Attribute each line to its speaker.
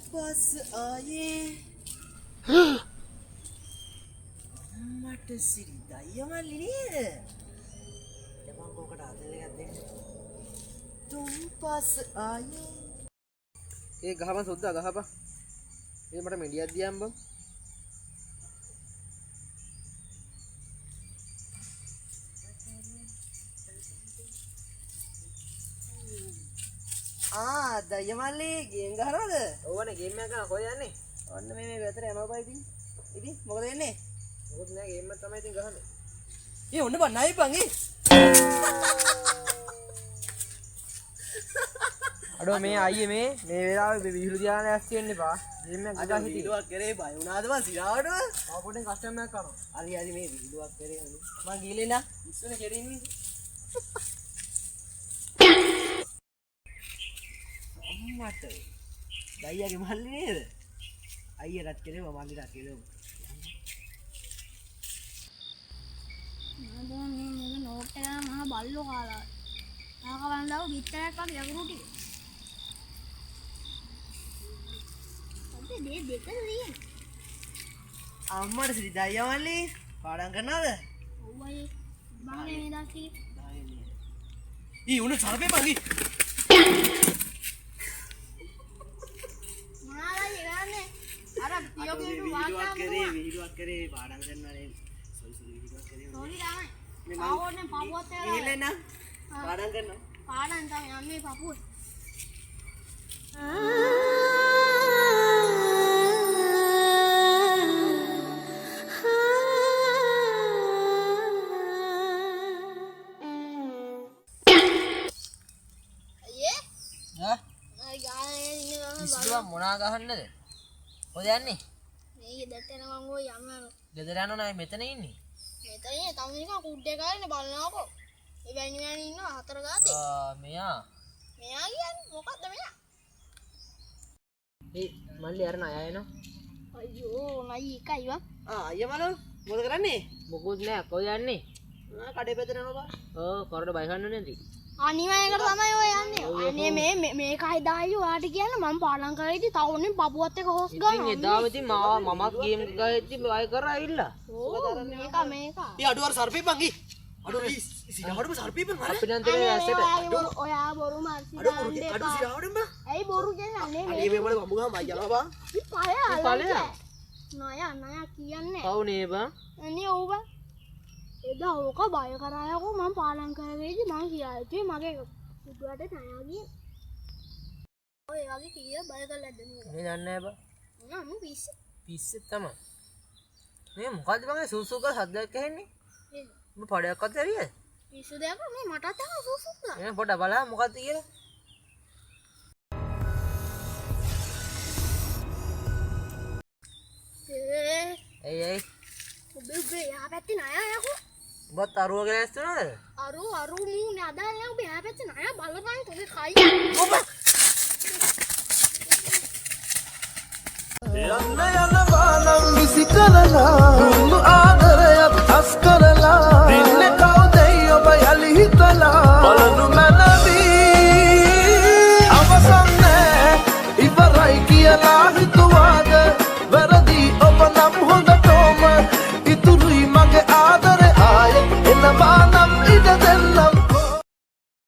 Speaker 1: पास आए मट सिरी दाइया वाली नहीं जब हमको कटा दे तुम पास आए
Speaker 2: ඒ ගහපන් සොද්දා ගහපන් ඒ මට මෙඩියක් දියම් බං
Speaker 1: दाइया वाली गेम गहනවද
Speaker 2: ඕවනේ ගේම් එකක් ගන්න කොහෙද යන්නේ
Speaker 1: ඔන්න මේ පැත්තට යනවා බයි ඉතින් මොකද වෙන්නේ
Speaker 2: මොකද නෑ ගේම් එක තමයි ඉතින් ගහන්නේ
Speaker 1: ඔන්න බං නයි බං
Speaker 2: අඩෝ මේ අයියේ මේ වෙලාවේ මේ විහිළු තියාගෙන ඇස් තියෙන්න එපා ගේම් එකක් ගහලා හිටියේ
Speaker 1: විහිළුවක් කරේ බය වුණාද බං සිරාවට
Speaker 2: මම පොඩ්ඩෙන් කස්ටමර් එකක් කරනවා
Speaker 1: හරි මේ විහිළුවක් කරේ මං ගිහලා නා ඉස්සනේ කෙරින්නේ අම්මට දයියාගේ මල්ලි නේද අයියටත් කෙරේවා මල්ලිටත් කෙරේවා
Speaker 3: නේද මේ නෝට් එක මහා බල්ලෝ කාලා ආකවන්දව පිටරයක් වගේ යකුරු ටික අපේ දෙකද තියෙන්නේ
Speaker 1: අම්මට සිරි දයියා මල්ලි පාඩම් කරනවද
Speaker 3: ඔව් අය මම මේ දාසි
Speaker 1: උන සරපේ බං විහිළුවක් කරේ පාඩම් කරනවා නේ සොයි විහිළුවක් කරේ
Speaker 3: සෝනි තමයි ආවෝනේ පපුවත් එක
Speaker 1: ගිහලා නා පාඩම් කරනවා
Speaker 3: පාඩම් තමයි යන්නේ පපුව
Speaker 2: ඉස්සුවා මොනා ගහන්නද කොහෙද යන්නේ
Speaker 3: මේ ගෙදරට යනවා මං ඔය යනවා
Speaker 2: ගෙදර යනවා නෑ මෙතන ඉන්නේ
Speaker 3: මෙතන තම නිකන් කුඩේ ගානේ බලනකො ඒ වැනි වැනි ඉන්නවා හතර ගාතේ
Speaker 2: මෙයා
Speaker 3: කියන්නේ මොකද්ද මෙයා
Speaker 2: ඒ මල්ලි අර නය එනවා
Speaker 3: අයියෝ නයි එකයි වා
Speaker 1: අයියා මලෝ මොකද කරන්නේ
Speaker 2: මොකුත් නෑ කොහෙද යන්නේ
Speaker 1: කඩේ පැත්තට යනවා බං
Speaker 2: කරට බය ගන්න නැති
Speaker 3: අනිවාර්යයෙන්ම තමයි ඔය යන්නේ අනේ මේකයි දායි ඔයාට කියන්න මම පාඩම් කරේදී තව උන්නේ පපුවත් එක හොස් ගන්නවා
Speaker 2: ඉතින් එදාම ඉතින් මමත් ගේම් එක ගහද්දි බය කරා ඇවිල්ලා
Speaker 3: ඕ මේක
Speaker 1: අඩු අර සර්පේ බං අඩු සිරාවටම සර්පේ බං අර
Speaker 2: අපිට නම් තියෙන ඇසට
Speaker 3: ඔයා බොරු මාර්සි
Speaker 1: අඩු සිරාවටම බං
Speaker 3: ඇයි බොරු කියන්නේ
Speaker 1: අනේ මේ වල වඹු ගහම අයියලා බං
Speaker 3: නය කියන්නේ
Speaker 2: කවුනේ බං
Speaker 3: අනේ ඔව් බං එදා ඕක බය කරායකෝ මම පාලම් කරගෙයිද මං කියා හිටියේ මගේ පුදුවට නයා ගියේ ඔය වගේ කීය බය කරලාද නේද
Speaker 2: මේ දන්නේ නැහැ බං
Speaker 3: නම
Speaker 2: පිස්සෙත් තමයි මේ මොකද්ද බං ඒ සූසු කර හදයක් ඇහෙන්නේ මේ පඩයක් අත ඇරියද
Speaker 3: පිස්සු දෙයක් මේ මටත් යන සූසුත් ගන්න
Speaker 2: එහෙනම් පොඩ්ඩක් බලන්න මොකද්ද කියලා ඒ
Speaker 3: ඔබේ යා පැත්තේ නයා යකෝ
Speaker 2: ඔබත් අරුව කියලා ඇස්තුනද
Speaker 3: අරු මූනේ අදාන්නේ ඔබ යා පැත්තේ නයා බලපන් තොගේ කයි ඔබ
Speaker 4: යන්න යන බාලම් විසි කරලා